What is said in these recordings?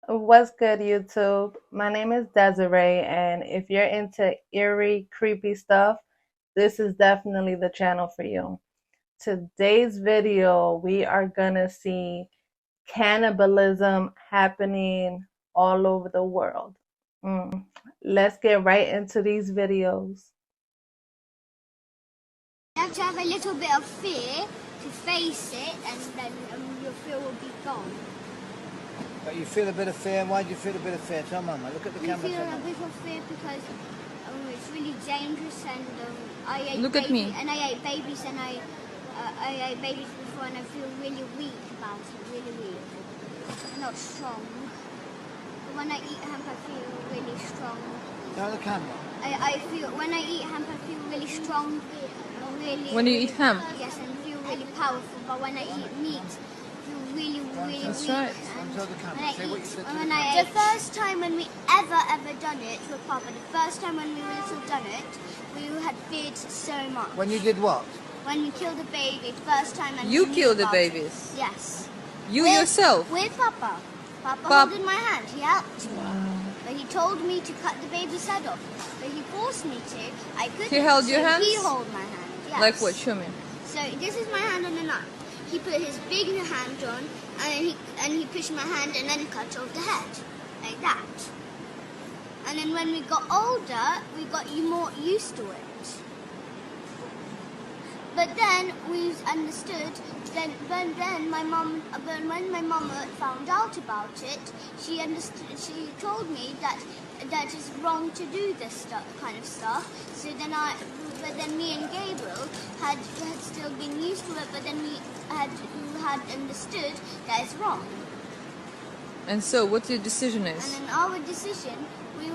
What's good, YouTube? My name is Desiree, and if you're into eerie, creepy stuff, this is definitely the channel for you. Today's video, we are gonna see cannibalism happening all over the world. Let's get right into these videos. You have to have a little bit of fear to face it, and then your fear will be gone. But you feel a bit of fear. Why do you feel a bit of fear? Tell Mama. Look at the camera. I feel a bit of fear because it's really dangerous, and I ate Look at me. And I ate babies, and I ate babies before, and I feel really weak about it. Really weak, not strong. But when I eat hemp, I feel really strong. Tell the camera. I feel when I eat hemp, I feel really strong. Really. When you eat hemp? Yes, and feel really powerful. But when I eat meat, I feel really That's weak. right. The first time when we ever done it with Papa, the first time when we were little done it, we had feared so much. When you did what? When we killed a baby, first time. And You killed the babies? Yes. You yourself? With Papa. Papa holding my hand. He helped me. But he told me to cut the baby's head off. But he forced me to. I couldn't. He held your hands? He held my hand. Yes. Like what? Show me. So this is my hand on the knife. He put his big hand on, and he pushed my hand and then cut off the head, like that. And then when we got older, we got more used to it. But then we understood. When my mom found out about it, she understood. She told me that it's wrong to do this kind of stuff. So but then me and Gabriel had still been used to it. But then we had understood that it's wrong. And so, what your decision is? And in our decision, we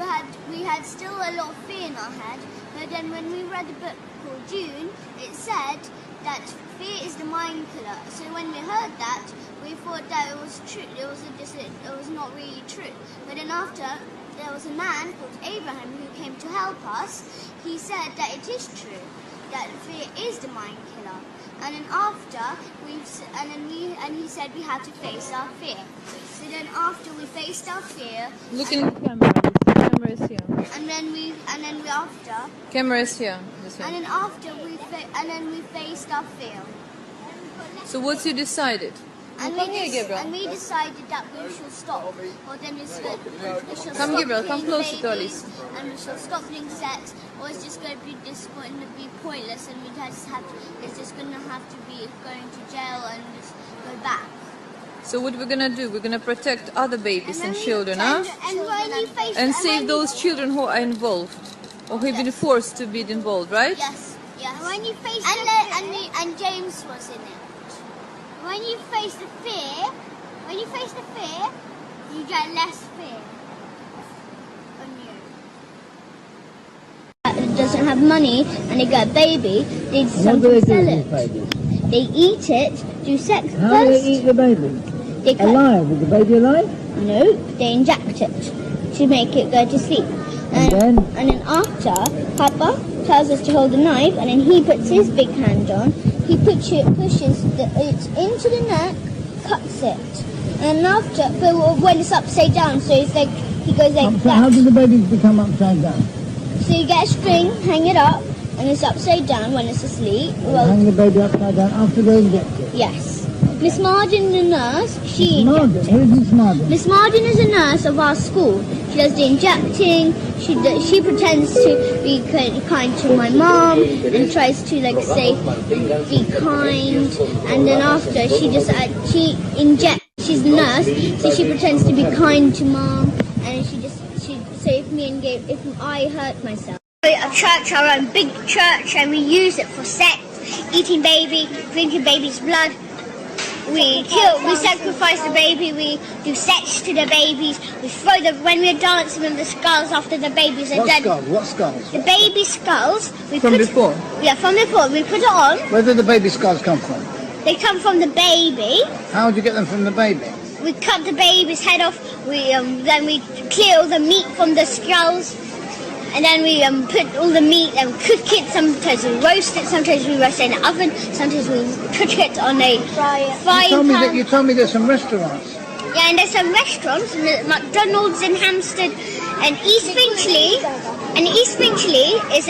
had still a lot of fear in our head. But then when we read a book called June, it said that fear is the mind killer. So when we heard that, we thought that it was true. It was not really true. But then after, there was a man called Abraham who came to help us. He said that it is true, that fear is the mind killer. And then after he said we had to face our fear. So then after we faced our fear. Look in the camera. The camera is here. And then we after. Camera is here. This way. And then after we faced our fear. So what you decided? And Come here, Gabriel. And we decided that we should stop. Or then we should Come, stop Gabriel, come killing closer to Alice. And we should stop doing sex, or it's just going to be pointless, and it's just going to have to be going to jail and just go back. So what we're gonna do? We're gonna protect other babies and children, huh? And save those children who are involved, or who've been forced to be involved, right? Yes, yes. And when you face and James was in it. When you face the fear, you get less fear on you. Doesn't have money and they get a baby, they decide to sell it. They eat it, do sex. How do they eat the baby? Alive? Is the baby alive? No, they inject it to make it go to sleep. And then after, Papa tells us to hold the knife, and then he puts his big hand on. He pushes it into the neck, cuts it, and after, but when it's upside down, so it's like he goes like that. How do the babies become upside down? So you get a string, hang it up, and it's upside down when it's asleep. Well, hang the baby upside down after they inject it? Yes. Miss Martin, the nurse, she Martin? Who is Miss Martin? Miss Martin is a nurse of our school. She does the injecting. She pretends to be kind to my mom and tries to say be kind. And then after she injects. She's the nurse, so she pretends to be kind to mom. And she saved me and if I hurt myself. A church, our own big church, and we use it for sex, eating baby, drinking baby's blood. We sacrifice the baby, we do sex to the babies, we throw when we're dancing with the skulls after the babies are dead. What skulls? The baby skulls. From before? Yeah, from before. We put it on. Where did the baby skulls come from? They come from the baby. How do you get them from the baby? We cut the baby's head off, then we clear all the meat from the skulls. And then we put all the meat and cook it. Sometimes we roast it, sometimes we roast it in the oven, sometimes we cook it on a frying pan. You told me there's some restaurants Yeah, and there's some restaurants, and there's McDonald's in Hampstead, and East Finchley. And East Finchley is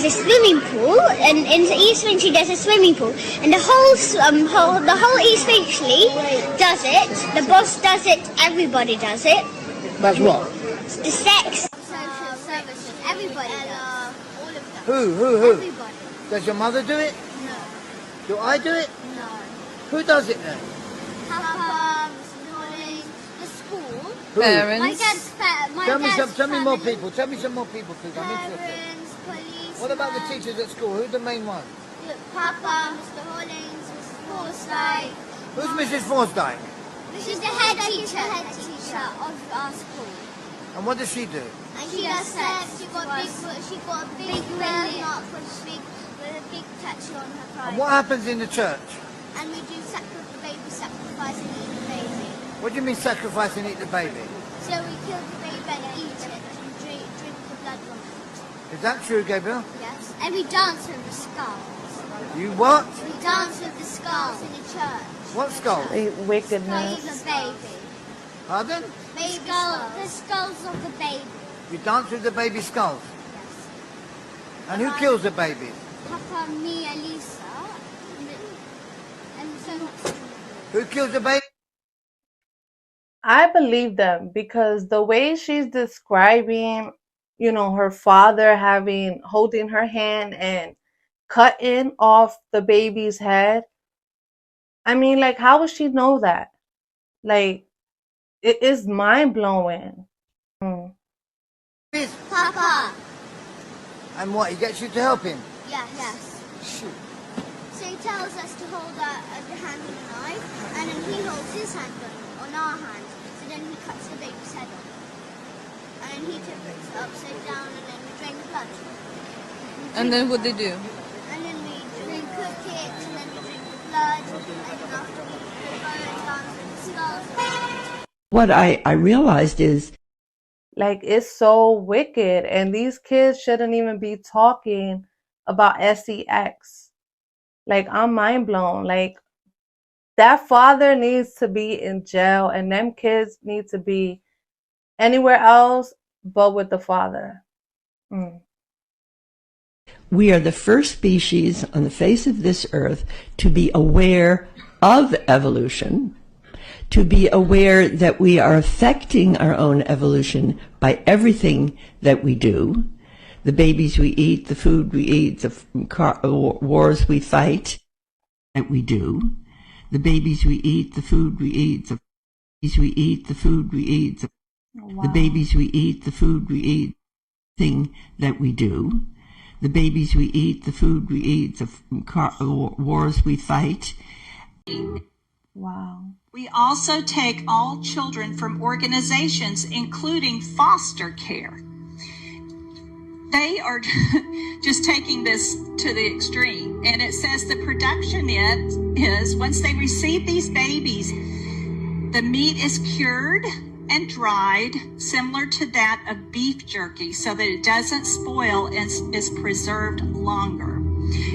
a swimming pool, and in East Finchley there's a swimming pool, and the whole East Finchley does it. The boss does it. Everybody does it. That's what? The sex social services. Everybody does. All of them. Who? Everybody. Does your mother do it? No. Do I do it? No. Who does it then? Papa, Mr. Hollings, the school. Who? Parents. My dad's Tell me more family. people. Tell me some more people, please. I'm interested. Parents, police. What about the teachers at school? Who's the main one? Papa, Mr. Hollings, Mrs. Forsyth. Who's Mrs. Forsdyke? She's the head teacher of our school. And what does she do? And she does sex. She got a big belly up with a big tattoo on her pride. And what happens in the church? And we do baby sacrifice and eat the baby. What do you mean sacrifice and eat the baby? So we kill the baby and eat it and drink the blood from it. Is that true, Gabriel? Yes. And we dance with the skulls. You what? We dance with the skulls in the church. What skull? Wickedness. Skulls of the baby. Pardon? The skulls of the baby. You dance with the baby skulls. Yes. And who kills the baby? Papa, me, and Lisa. And so Who kills the baby? I believe them because the way she's describing, her father holding her hand and cutting off the baby's head. I mean, like, how would she know that? Like, it is mind blowing. Yes. Papa. And what? He gets you to help him? Yes. Shoot. So he tells us to hold the hand on the knife, and then he holds his hand on our hand. So then he cuts the baby's head off. And then he puts it upside down, and then we drain the blood. And then what they do? And then we cook it, and then we drink the blood, and then after we go and dance with the skulls. What I realized is, Like, it's so wicked, and these kids shouldn't even be talking about sex. Like, I'm mind blown. Like, that father needs to be in jail, and them kids need to be anywhere else but with the father. we are the first species on the face of this earth to be aware of evolution, to be aware that we are affecting our own evolution by everything that we do, the babies we eat, the food we eat, the wars we fight that we do, the babies we eat, the food we eat, the babies we eat, the food we eat, the babies we eat, the food we eat, thing that we do, the babies we eat, the food we eat, the wars we fight. Wow. We also take all children from organizations, including foster care. They are just taking this to the extreme. And it says the production is once they receive these babies, the meat is cured and dried, similar to that of beef jerky, so that it doesn't spoil and is preserved longer.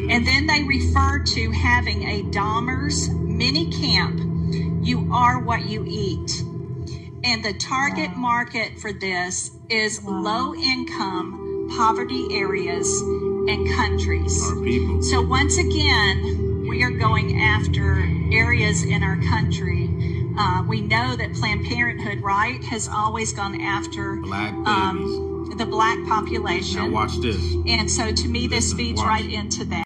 And then they refer to having a Dahmer's mini camp. You are what you eat. And the target market for this is low income, poverty areas and countries. So once again, we are going after areas in our country. We know that Planned Parenthood, right, has always gone after black babies. The black population. Now watch this. And so to me, this feeds right into that.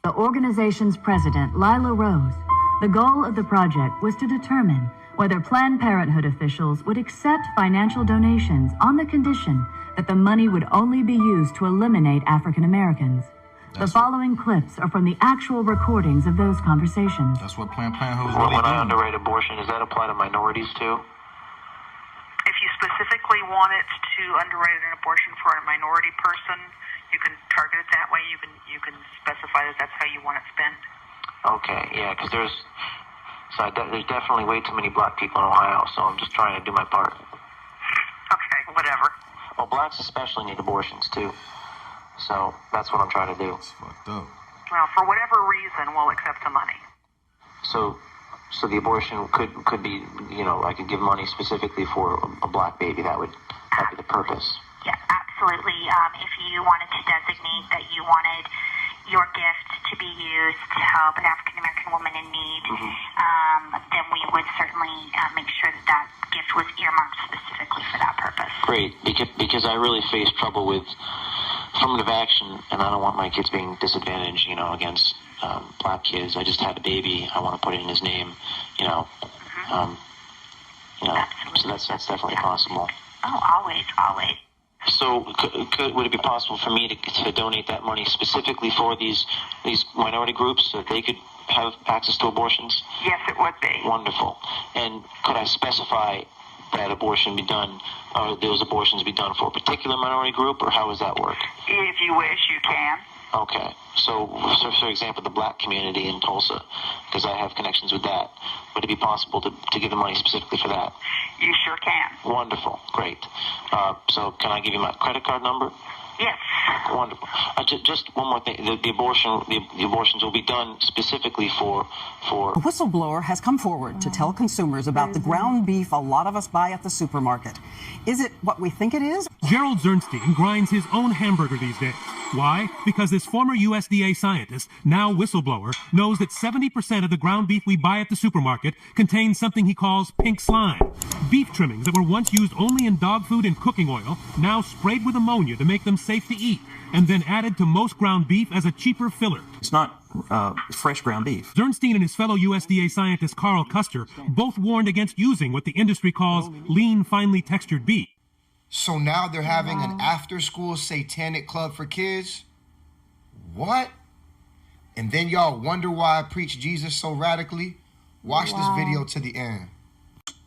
The organization's president, Lila Rose, the goal of the project was to determine whether Planned Parenthood officials would accept financial donations on the condition that the money would only be used to eliminate African Americans. The following clips are from the actual recordings of those conversations. That's what Planned Parenthood is Well, really when I doing. underwrite abortion, does that apply to minorities too? If you specifically wanted to underwrite an abortion for a minority person, you can target it that way. You can specify that that's how you want it spent. Okay, yeah, because there's definitely way too many black people in Ohio, so I'm just trying to do my part. Okay, whatever. Well, blacks especially need abortions too, so that's what I'm trying to do. It's fucked up. Well, for whatever reason, we'll accept the money. So So the abortion could be, you know, I could give money specifically for a black baby. That'd be the purpose. Yeah, absolutely. If you wanted to designate that you wanted your gift to be used to help an African American woman in need, then we would certainly make sure that that gift was earmarked specifically for that purpose. Great, because I really face trouble with affirmative action, and I don't want my kids being disadvantaged, you know, against black kids. I just had a baby. I want to put it in his name, you know. So that's definitely possible. Oh, always. So would it be possible for me to donate that money specifically for these minority groups so that they could have access to abortions? Yes, it would be. Wonderful. And could I specify that abortion be done, or those abortions be done for a particular minority group, or how does that work? If you wish, you can. Okay. So for example, the black community in Tulsa, because I have connections with that, would it be possible to give the money specifically for that? You sure can. Wonderful. Great. So can I give you my credit card number? Yes. Wonderful. Just one more thing. The abortions will be done specifically for... A whistleblower has come forward to tell consumers about the ground beef a lot of us buy at the supermarket. Is it what we think it is? Gerald Zernstein grinds his own hamburger these days. Why? Because this former USDA scientist, now whistleblower, knows that 70% of the ground beef we buy at the supermarket contains something he calls pink slime. Beef trimmings that were once used only in dog food and cooking oil, now sprayed with ammonia to make them safe to eat, and then added to most ground beef as a cheaper filler. It's not fresh ground beef. Zernstein and his fellow USDA scientist Carl Custer both warned against using what the industry calls lean, finely textured beef. So now they're having an after-school satanic club for kids? What? And then y'all wonder why I preach Jesus so radically? Watch this video to the end.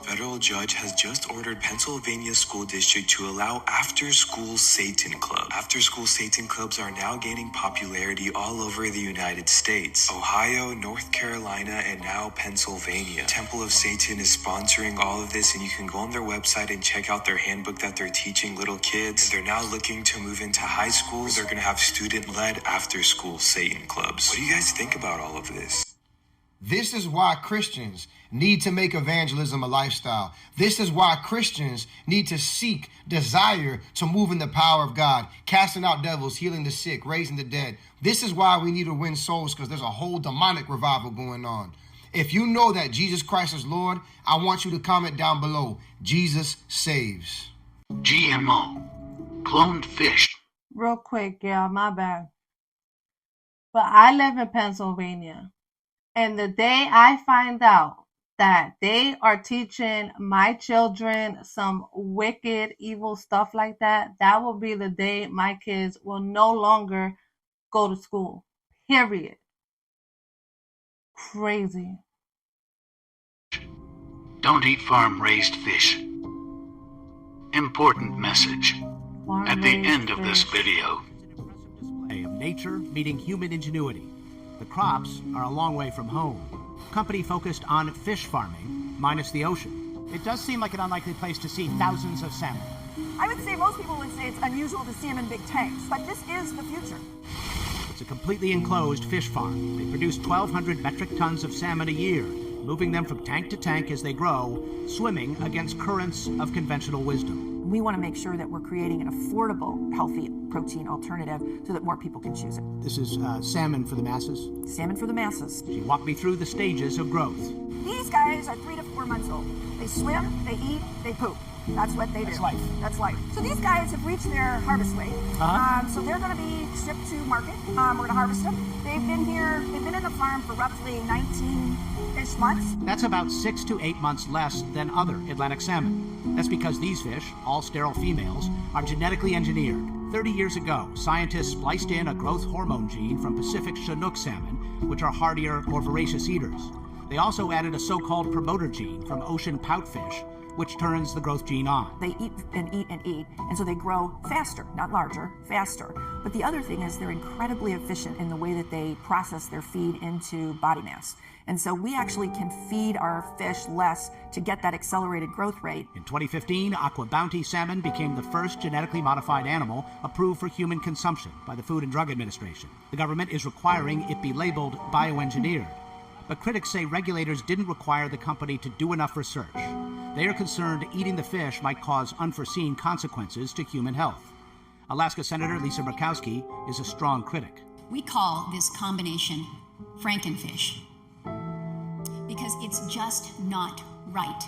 Federal judge has just ordered Pennsylvania School District to allow after-school Satan Club. After-school Satan Clubs are now gaining popularity all over the United States. Ohio, North Carolina, and now Pennsylvania. Temple of Satan is sponsoring all of this, and you can go on their website and check out their handbook that they're teaching little kids. They're now looking to move into high schools. They're going to have student-led after-school Satan Clubs. What do you guys think about all of this? This is why Christians need to make evangelism a lifestyle. This is why Christians need to seek, desire to move in the power of God, casting out devils, healing the sick, raising the dead. This is why we need to win souls, because there's a whole demonic revival going on. If you know that Jesus Christ is Lord, I want you to comment down below. Jesus saves. GMO, cloned fish. Real quick, yeah, my bad. But I live in Pennsylvania. And the day I find out that they are teaching my children some wicked, evil stuff like that, that will be the day my kids will no longer go to school. Period. Crazy. Don't eat farm-raised fish. Important message. At the end of this video. Of nature meeting human ingenuity. The crops are a long way from home. Company focused on fish farming, minus the ocean. It does seem like an unlikely place to see thousands of salmon. I would say most people would say it's unusual to see them in big tanks, but this is the future. It's a completely enclosed fish farm. They produce 1,200 metric tons of salmon a year, moving them from tank to tank as they grow, swimming against currents of conventional wisdom. We want to make sure that we're creating an affordable, healthy protein alternative so that more people can choose it. This is salmon for the masses? Salmon for the masses. She walked me through the stages of growth. These guys are 3 to 4 months old. They swim, they eat, they poop. That's what they do. That's life. That's life. So these guys have reached their harvest weight. So they're going to be shipped to market. We're going to harvest them. They've been in the farm for roughly 19-ish months. That's about 6 to 8 months less than other Atlantic salmon. That's because these fish, all sterile females, are genetically engineered. 30 years ago, scientists spliced in a growth hormone gene from Pacific Chinook salmon, which are hardier, more voracious eaters. They also added a so-called promoter gene from ocean poutfish, which turns the growth gene on. They eat and eat and eat, and so they grow faster, not larger, faster. But the other thing is they're incredibly efficient in the way that they process their feed into body mass. And so we actually can feed our fish less to get that accelerated growth rate. In 2015, Aqua Bounty salmon became the first genetically modified animal approved for human consumption by the Food and Drug Administration. The government is requiring it be labeled bioengineered. But critics say regulators didn't require the company to do enough research. They are concerned eating the fish might cause unforeseen consequences to human health. Alaska Senator Lisa Murkowski is a strong critic. We call this combination Frankenfish because it's just not right.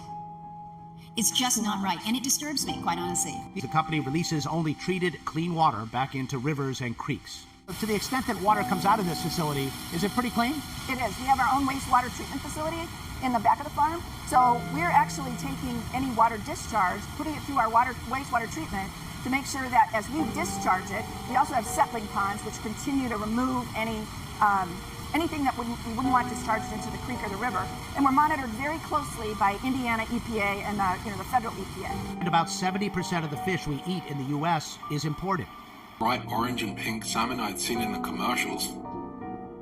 It's just not right, and it disturbs me, quite honestly. The company releases only treated, clean water back into rivers and creeks. To the extent that water comes out of this facility, is it pretty clean? It is. We have our own wastewater treatment facility in the back of the farm. So we're actually taking any water discharge, putting it through our wastewater treatment to make sure that as we discharge it, we also have settling ponds which continue to remove anything that we wouldn't want discharged into the creek or the river. And we're monitored very closely by Indiana EPA and the federal EPA. And about 70% of the fish we eat in the U.S. is imported. Bright orange and pink salmon I'd seen in the commercials.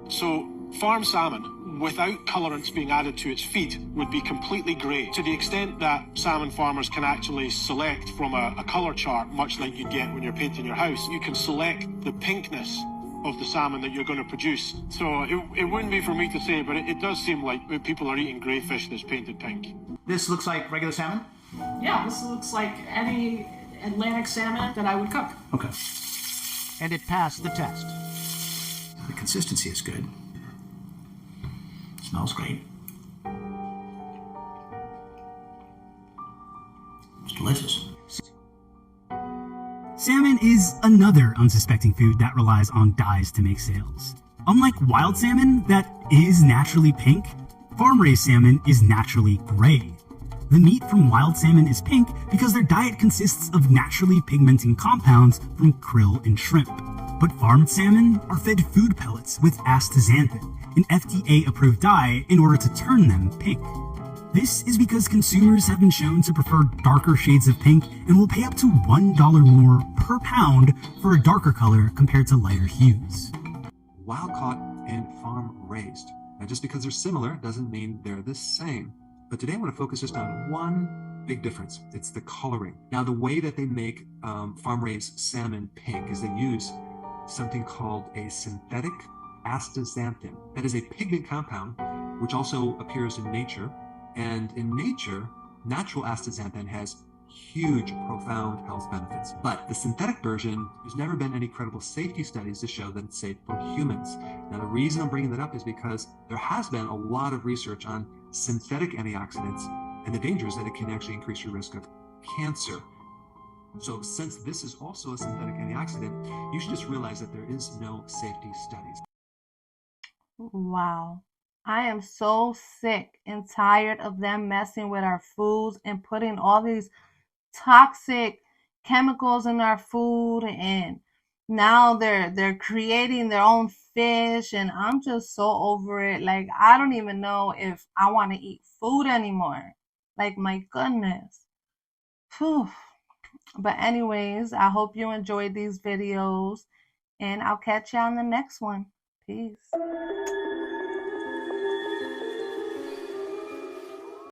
So, farm salmon, without colorants being added to its feed, would be completely grey. To the extent that salmon farmers can actually select from a colour chart, much like you get when you're painting your house, you can select the pinkness of the salmon that you're going to produce. So it wouldn't be for me to say, but it does seem like people are eating grey fish that's painted pink. This looks like regular salmon? Yeah, this looks like any Atlantic salmon that I would cook. Okay. And it passed the test. The consistency is good. Smells great. It's delicious. Salmon is another unsuspecting food that relies on dyes to make sales. Unlike wild salmon that is naturally pink, farm-raised salmon is naturally gray. The meat from wild salmon is pink because their diet consists of naturally pigmenting compounds from krill and shrimp. But farmed salmon are fed food pellets with astaxanthin, an FDA-approved dye, in order to turn them pink. This is because consumers have been shown to prefer darker shades of pink and will pay up to $1 more per pound for a darker color compared to lighter hues. Wild caught and farm raised. Now, just because they're similar doesn't mean they're the same. But today I want to focus just on one big difference. It's the coloring. Now, the way that they make farm-raised salmon pink is they use something called a synthetic astaxanthin. That is a pigment compound which also appears in nature. And in nature, natural astaxanthin has huge, profound health benefits. But the synthetic version, there's never been any credible safety studies to show that it's safe for humans. Now, the reason I'm bringing that up is because there has been a lot of research on synthetic antioxidants and the dangers that it can actually increase your risk of cancer. So since this is also a synthetic antioxidant, you should just realize that there is no safety studies. Wow. I am so sick and tired of them messing with our foods and putting all these toxic chemicals in our food, and now they're creating their own fish, and I'm just so over it. Like, I don't even know if I want to eat food anymore. Like, my goodness. Whew. But anyways, I hope you enjoyed these videos, and I'll catch you on the next one. Peace.